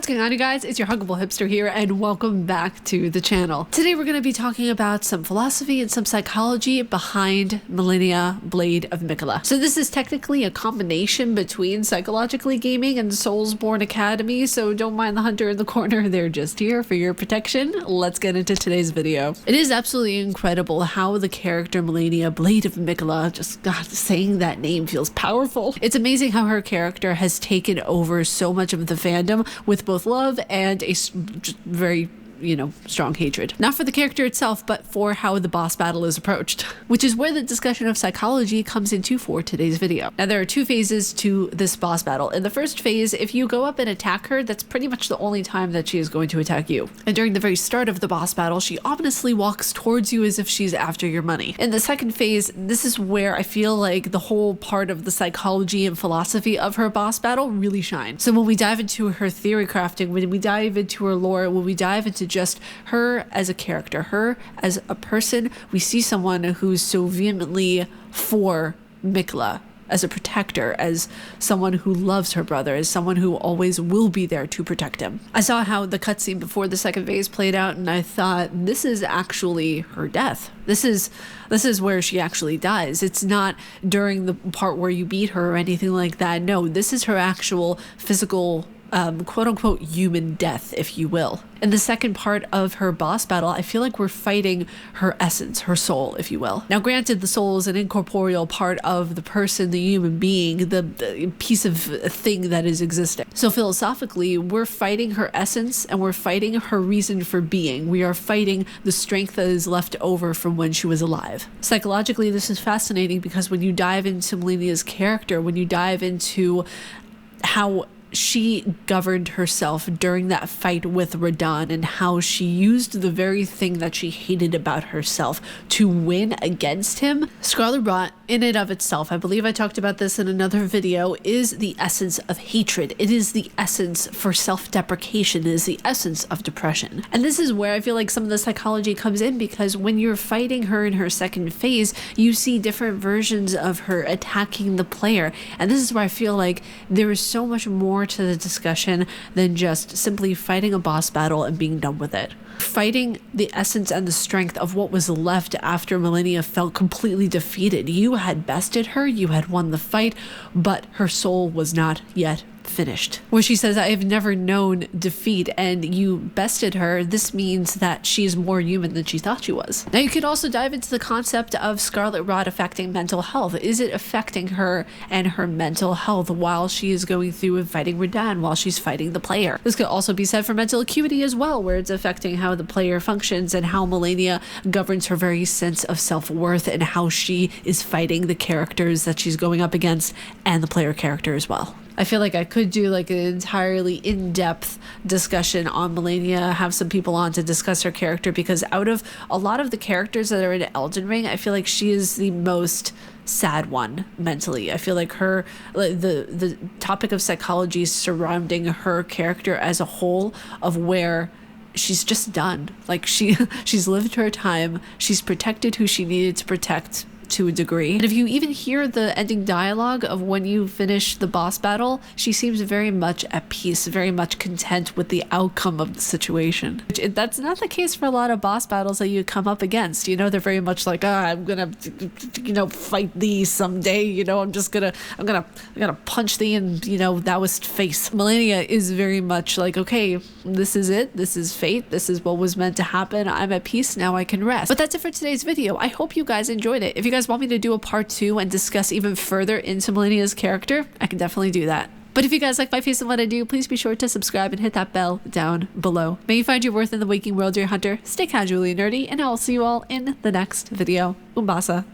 What's going on, you guys? It's your huggable hipster here, and welcome back to the channel. Today we're going to be talking about some philosophy and some psychology behind Malenia Blade of Miquella. So this is technically a combination between psychologically gaming and Soulsborne Academy, so don't mind the hunter in the corner, they're just here for your protection. Let's get into today's video. It is absolutely incredible how the character Malenia Blade of Miquella, just God, saying that name feels powerful. It's amazing how her character has taken over so much of the fandom with both love and a very strong hatred. Not for the character itself, but for how the boss battle is approached, which is where the discussion of psychology comes into for today's video. Now, there are two phases to this boss battle. In the first phase, if you go up and attack her, that's pretty much the only time that she is going to attack you. And during the very start of the boss battle, she ominously walks towards you as if she's after your money. In the second phase, this is where I feel like the whole part of the psychology and philosophy of her boss battle really shines. So when we dive into her theory crafting, when we dive into her lore, when we dive into just her as a character, her as a person, we see someone who's so vehemently for Miquella as a protector, as someone who loves her brother, as someone who always will be there to protect him. I saw how the cutscene before the second phase played out, and I thought, this is actually her death. This is where she actually dies. It's not during the part where you beat her or anything like that. No, this is her actual physical quote-unquote human death, if you will. In the second part of her boss battle, I feel like we're fighting her essence, her soul, if you will. Now, granted, the soul is an incorporeal part of the person, the human being, the piece of thing that is existing. So philosophically, we're fighting her essence and we're fighting her reason for being. We are fighting the strength that is left over from when she was alive. Psychologically, this is fascinating because when you dive into Malenia's character, when you dive into how she governed herself during that fight with Radahn and how she used the very thing that she hated about herself to win against him. Scarlet Rot, in and of itself, I believe I talked about this in another video, is the essence of hatred. It is the essence for self-deprecation. It is the essence of depression. And this is where I feel like some of the psychology comes in, because when you're fighting her in her second phase, you see different versions of her attacking the player. And this is where I feel like there is so much more to the discussion than just simply fighting a boss battle and being done with it. Fighting the essence and the strength of what was left after Malenia felt completely defeated. You had bested her, you had won the fight, but her soul was not yet finished. Where she says, I have never known defeat, and you bested her. This means that she's more human than she thought she was. Now, you could also dive into the concept of Scarlet Rot affecting mental health. Is it affecting her and her mental health while she is going through and fighting Radahn, while she's fighting the player? This could also be said for mental acuity as well, where it's affecting how the player functions and how Malenia governs her very sense of self-worth and how she is fighting the characters that she's going up against and the player character as well. I feel like I could do like an entirely in-depth discussion on Malenia, have some people on to discuss her character, because out of a lot of the characters that are in Elden Ring, I feel like she is the most sad one mentally. I feel like her, the topic of psychology surrounding her character as a whole, of where she's just done. Like she's lived her time, she's protected who she needed to protect to a degree. And if you even hear the ending dialogue of when you finish the boss battle, she seems very much at peace, very much content with the outcome of the situation. That's not the case for a lot of boss battles that you come up against. They're very much like, I'm gonna, fight thee someday. I'm gonna punch thee in, thouest face. Malenia is very much like, okay, this is it. This is fate. This is what was meant to happen. I'm at peace. Now I can rest. But that's it for today's video. I hope you guys enjoyed it. If you guys want me to do a part 2 and discuss even further into Malenia's character, I can definitely do that. But if you guys like my face and what I do, please be sure to subscribe and hit that bell down below. May you find your worth in the waking world, dear hunter. Stay casually nerdy, and I'll see you all in the next video. Umbasa.